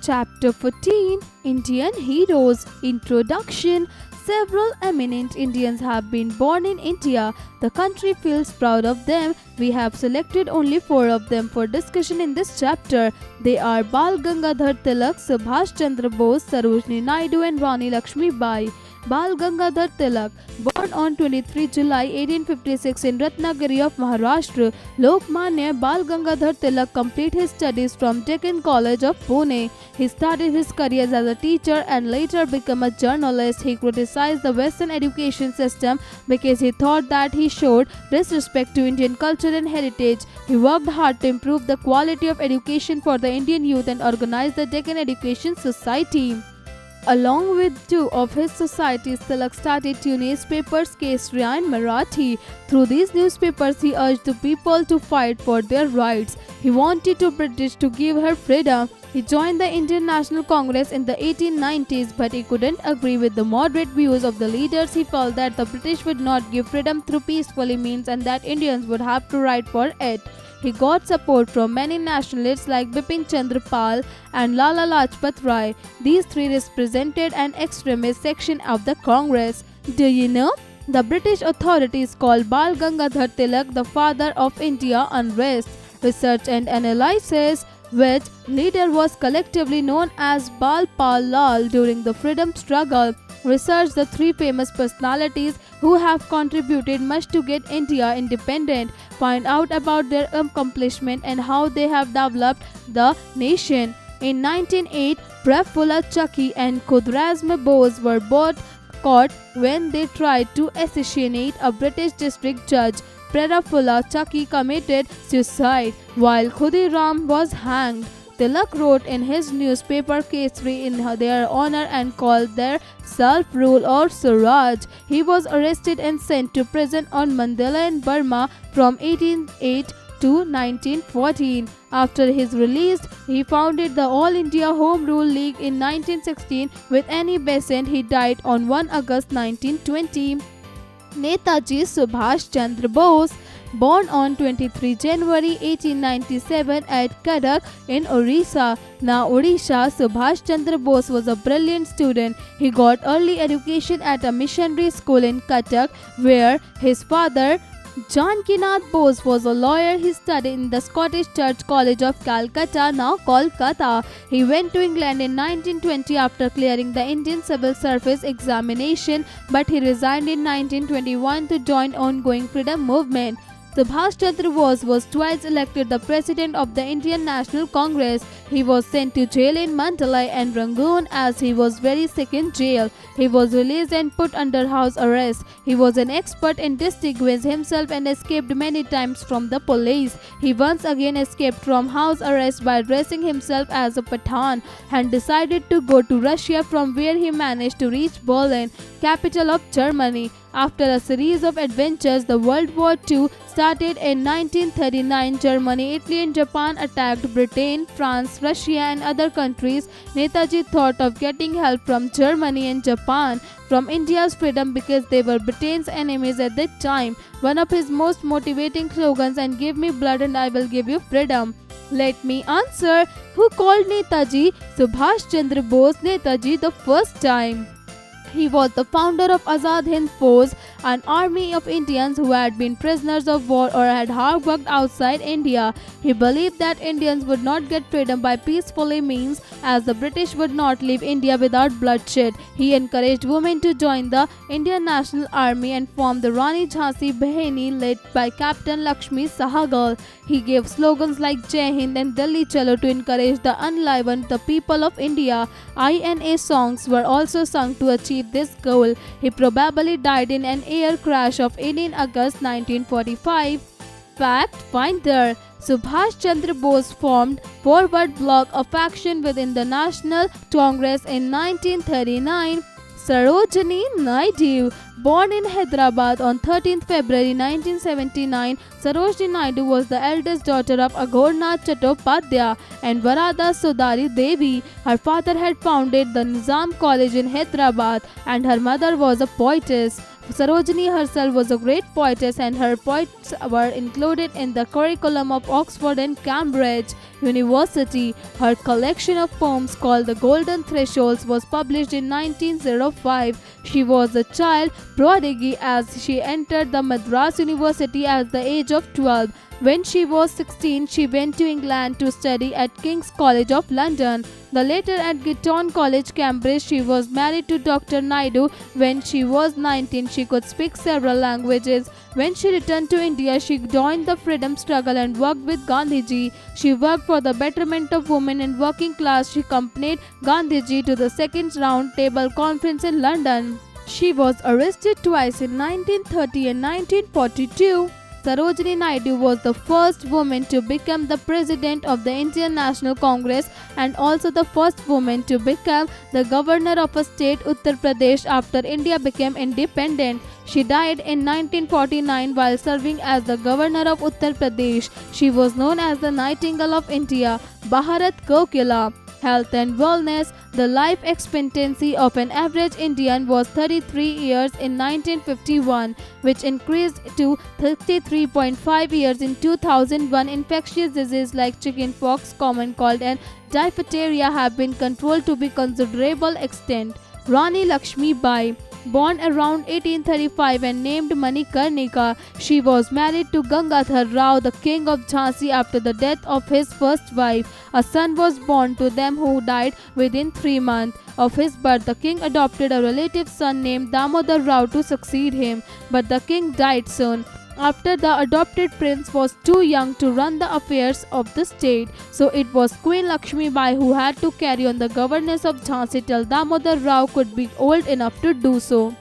Chapter 14 Indian Heroes Introduction. Several eminent Indians have been born in India. The country feels proud of them. We have selected only 4 of them for discussion in this chapter. They are Bal Gangadhar Tilak, Subhash Chandra Bose, Sarojini Naidu and Rani Lakshmi Bai. Bal Gangadhar Tilak, born on 23 July 1856 in Ratnagiri of Maharashtra, Lokmanya Bal Gangadhar Tilak completed his studies from Deccan College of Pune. He started his career as a teacher and later became a journalist. He criticized the Western education system because he thought that he showed disrespect to Indian culture and heritage. He worked hard to improve the quality of education for the Indian youth and organized the Deccan Education Society. Along with 2 of his societies, Tilak started 2 newspapers, Kesariya and Marathi. Through these newspapers, he urged the people to fight for their rights. He wanted the British to give her freedom. He joined the Indian National Congress in the 1890s, but he couldn't agree with the moderate views of the leaders. He felt that the British would not give freedom through peaceful means and that Indians would have to fight for it. He got support from many nationalists like Bipin Chandra Pal and Lala Lajpat Rai. These 3 represented an extremist section of the Congress. Do you know? The British authorities called Bal Gangadhar Tilak the father of India unrest. Research and analysis, which leader was collectively known as Bal Pal Lal during the freedom struggle, researched the 3 famous personalities who have contributed much to get India independent, find out about their accomplishment and how they have developed the nation. In 1908, Prafulla Chakki and Khudrazm Bose were both caught when they tried to assassinate a British district judge. Prafulla Chakki committed suicide while Khudiram was hanged. Tilak wrote in his newspaper Kesari in their honor and called their self-rule or Swaraj. He was arrested and sent to prison on Mandela in Burma from 1808 to 1914. After his release, he founded the All India Home Rule League in 1916 with Annie Besant. He died on 1 August 1920. Netaji Subhash Chandra Bose, born on 23 January 1897 at Cuttack in Orissa, now Odisha. Subhash Chandra Bose was a brilliant student. He got early education at a missionary school in Cuttack, where his father Janakinath Bose was a lawyer. He studied in the Scottish Church College of Calcutta, now Kolkata. He went to England in 1920 after clearing the Indian Civil Service examination, but he resigned in 1921 to join ongoing freedom movement. Subhash Chandra Bose was twice elected the president of the Indian National Congress. He was sent to jail in Mandalay and Rangoon as he was very sick in jail. He was released and put under house arrest. He was an expert in distinguishing himself and escaped many times from the police. He once again escaped from house arrest by dressing himself as a Pathan and decided to go to Russia, from where he managed to reach Berlin, capital of Germany. After a series of adventures, the World War II started in 1939. Germany, Italy and Japan attacked Britain, France, Russia and other countries. Netaji thought of getting help from Germany and Japan from India's freedom because they were Britain's enemies at that time. One of his most motivating slogans, "And give me blood and I will give you freedom." Let me answer. Who called Netaji Subhash Chandra Bose Netaji the first time? He was the founder of Azad Hind Force, an army of Indians who had been prisoners of war or had hard worked outside India. He believed that Indians would not get freedom by peaceful means, as the British would not leave India without bloodshed. He encouraged women to join the Indian National Army and form the Rani Jhansi Bahini, led by Captain Lakshmi Sahagal. He gave slogans like Jai Hind and Delhi Chalo to encourage the enlivened the people of India. INA songs were also sung to achieve this goal. He probably died in an air crash of 18 August 1945. Fact Finder. Subhash Chandra Bose formed Forward Bloc, a faction within the National Congress in 1939. Sarojini Naidu, born in Hyderabad on 13 February 1979, Sarojini Naidu was the eldest daughter of Aghornath Chattopadhyay and Varada Sodari Devi. Her father had founded the Nizam College in Hyderabad and her mother was a poetess. Sarojini herself was a great poetess, and her poems were included in the curriculum of Oxford and Cambridge University. Her collection of poems called The Golden Thresholds was published in 1905. She was a child prodigy as she entered the Madras University at the age of 12. When she was 16, she went to England to study at King's College of London. The later at Girton College, Cambridge. She was married to Dr. Naidu. When she was 19, she could speak several languages. When she returned to India, she joined the freedom struggle and worked with Gandhiji. She worked for the betterment of women and working class. She accompanied Gandhiji to the Second Round Table Conference in London. She was arrested twice in 1930 and 1942. Sarojini Naidu was the first woman to become the president of the Indian National Congress and also the first woman to become the governor of a state, Uttar Pradesh, after India became independent. She died in 1949 while serving as the governor of Uttar Pradesh. She was known as the Nightingale of India, Bharat Kokila. Health and wellness. The life expectancy of an average Indian was 33 years in 1951, which increased to 33.5 years in 2001. Infectious diseases like chickenpox, common cold, and diphtheria have been controlled to a considerable extent. Rani Lakshmi Bai, born around 1835 and named Manikarnika, she was married to Gangadhar Rao, the king of Jhansi, after the death of his first wife. A son was born to them who died within 3 months of his birth. The king adopted a relative's son named Damodar Rao to succeed him, but the king died soon after the adopted prince was too young to run the affairs of the state. So it was Queen Lakshmi Bai who had to carry on the governance of Jhansi till Damodar Rao could be old enough to do so.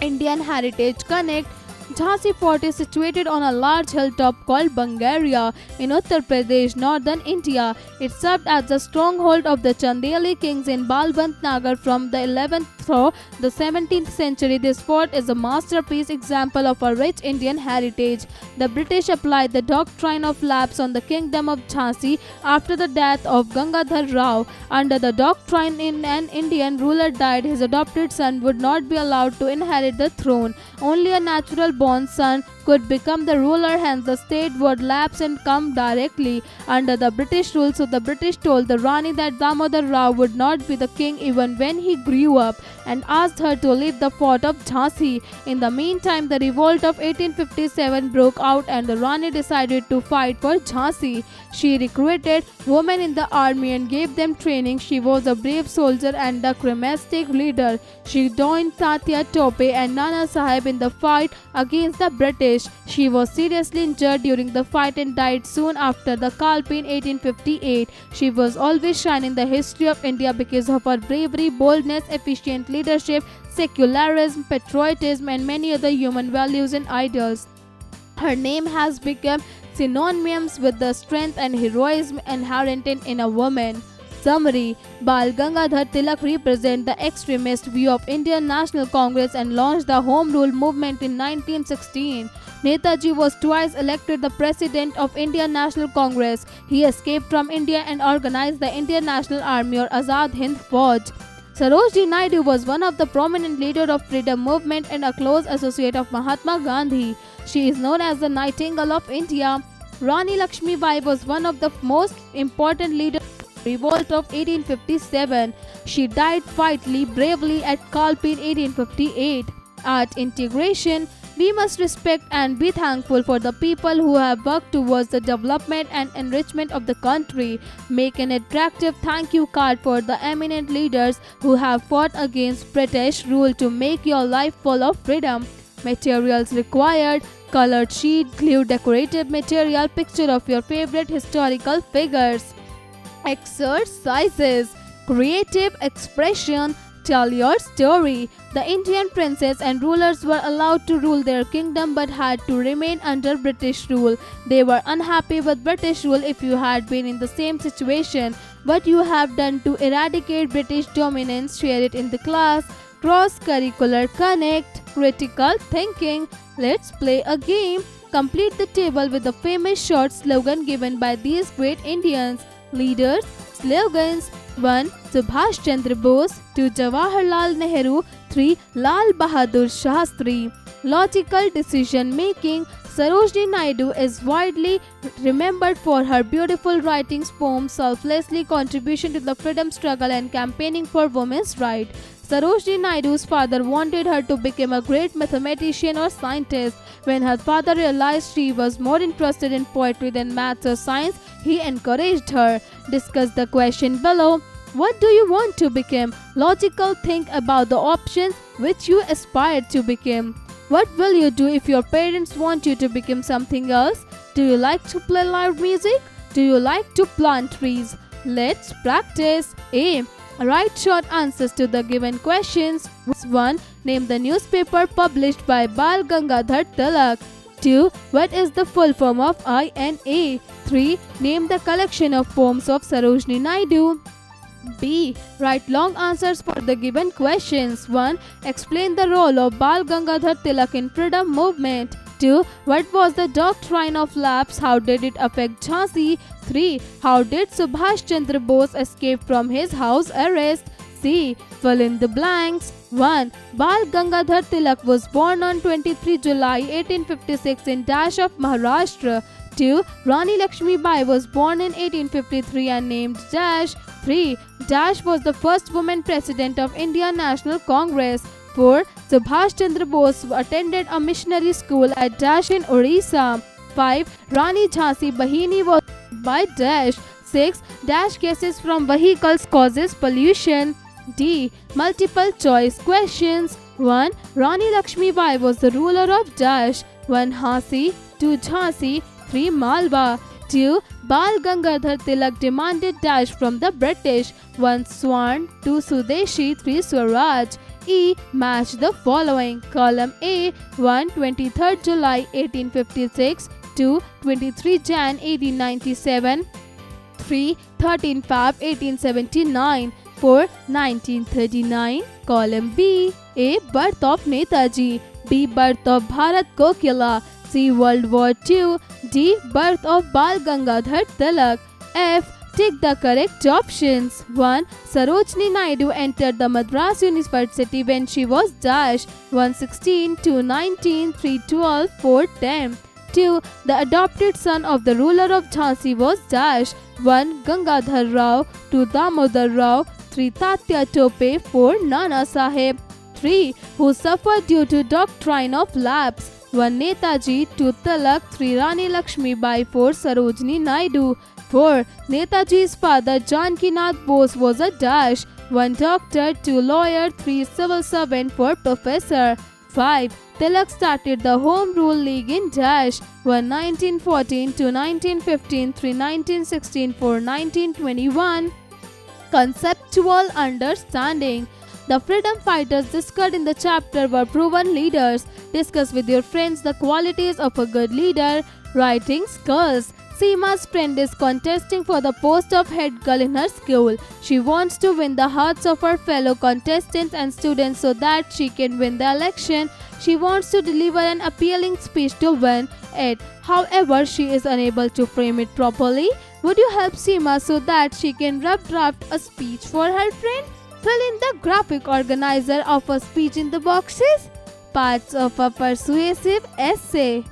Indian Heritage Connect. Jhansi Fort is situated on a large hilltop called Bangaria in Uttar Pradesh, northern India. It served as the stronghold of the Chandeli kings in Balwant Nagar from the 11th through the 17th century. This fort is a masterpiece example of a rich Indian heritage. The British applied the doctrine of lapse on the kingdom of Jhansi after the death of Gangadhar Rao. Under the doctrine, in an Indian ruler died, his adopted son would not be allowed to inherit the throne. Only a natural born son could become the ruler, hence the state would lapse and come directly under the British rule. So the British told the Rani that Damodar Rao would not be the king even when he grew up and asked her to leave the fort of Jhansi. In the meantime, the revolt of 1857 broke out and the Rani decided to fight for Jhansi. She recruited women in the army and gave them training. She was a brave soldier and a charismatic leader. She joined Tatya Tope and Nana Sahib in the fight against the British. She was seriously injured during the fight and died soon after the Kalpi in 1858. She was always shine in the history of India because of her bravery, boldness, efficient leadership, secularism, patriotism, and many other human values and ideals. Her name has become synonymous with the strength and heroism inherent in a woman. Summary: Bal Gangadhar Tilak represented the extremist view of Indian National Congress and launched the Home Rule movement in 1916. Netaji was twice elected the president of Indian National Congress. He escaped from India and organized the Indian National Army or Azad Hind Fauj. Sarojini Naidu was one of the prominent leaders of freedom movement and a close associate of Mahatma Gandhi. She is known as the Nightingale of India. Rani Lakshmi Bai was one of the most important leaders of the revolt of 1857. She died fightfully, bravely at Kalpi in 1858. At integration, we must respect and be thankful for the people who have worked towards the development and enrichment of the country. Make an attractive thank you card for the eminent leaders who have fought against British rule to make your life full of freedom. Materials required: colored sheet, glue, decorative material, picture of your favorite historical figures. Exercises: creative expression. Tell your story. The Indian princes and rulers were allowed to rule their kingdom but had to remain under British rule. They were unhappy with British rule. If you had been in the same situation, what you have done to eradicate British dominance, share it in the class. Cross-curricular connect. Critical thinking. Let's play a game. Complete the table with the famous short slogan given by these great Indians. Leaders. Slogans: 1. Subhash Chandra Bose. 2. Jawaharlal Nehru. 3. Lal Bahadur Shastri. logical decision making. Sarojini Naidu is widely remembered for her beautiful writings, poems, selflessly contribution to the freedom struggle and campaigning for women's rights. Sarojini Naidu's father wanted her to become a great mathematician or scientist. When her father realized she was more interested in poetry than maths or science, he encouraged her. Discuss the question below. What do you want to become? Logical, think about the options which you aspire to become. What will you do if your parents want you to become something else? Do you like to play loud music? Do you like to plant trees? Let's practice. A. Write short answers to the given questions. 1. Name the newspaper published by Bal Gangadhar Tilak. 2. What is the full form of INA? 3. Name the collection of poems of Sarojini Naidu. B. Write long answers for the given questions. 1. Explain the role of Bal Gangadhar Tilak in freedom movement. 2. What was the doctrine of lapse? How did it affect Jhansi? 3. How did Subhash Chandra Bose escape from his house arrest? C. Fill in the blanks. 1. Bal Gangadhar Tilak was born on 23 July 1856 in Dash of Maharashtra. 2. Rani Lakshmi Bai was born in 1853 and named Dash. 3. Dash was the first woman president of Indian National Congress. 4. Subhash Chandra Bose attended a missionary school at Dash in Orissa. 5. Rani Jhansi Bahini was by Dash. 6. Dash gases from vehicles causes pollution. D. Multiple choice questions. 1. Rani Lakshmi Bai was the ruler of Dash. 1. Jhansi. 2. Jhansi. 3. Malwa. 2. Bal Gangadhar Tilak demanded Dash from the British. 1. Swan. 2. Swadeshi. 3. Swaraj. E. Match the following. Column A. 1. 23rd July 1856. 2. 23 Jan 1897. 3. 13 Feb 1879. 4. 1939. Column B. A. Birth of Netaji. B. Birth of Bharat Kokila. C. World War II. D. Birth of Bal Gangadhar Tilak. F. Take the correct options. 1. Sarojini Naidu entered the Madras University when she was Dash. 116, 219, 312, 410. 2. The adopted son of the ruler of Jhansi was Dash. 1. Gangadhar Rao. 2. Damodar Rao. 3. Tatya Tope. 4. Nana Sahib. 3. Who suffered due to doctrine of lapse. 1. Netaji. 2. Tilak. 3. Rani Lakshmi Bai. 4. Sarojini Naidu. 4. Netaji's father Janakinath Bose was a Dash. 1. Doctor. 2. Lawyer. 3. Civil servant. 4. Professor. 5. Tilak started the Home Rule League in Dash. 1. 1914 to 1915. 3. 1916. 4. 1921. Conceptual understanding. The freedom fighters discussed in the chapter were proven leaders. Discuss with your friends the qualities of a good leader. Writing skills. Seema's friend is contesting for the post of head girl in her school. She wants to win the hearts of her fellow contestants and students so that she can win the election. She wants to deliver an appealing speech to win it. However, she is unable to frame it properly. Would you help Seema so that she can rough draft a speech for her friend? Fill in the graphic organizer of a speech in the boxes. Parts of a persuasive essay.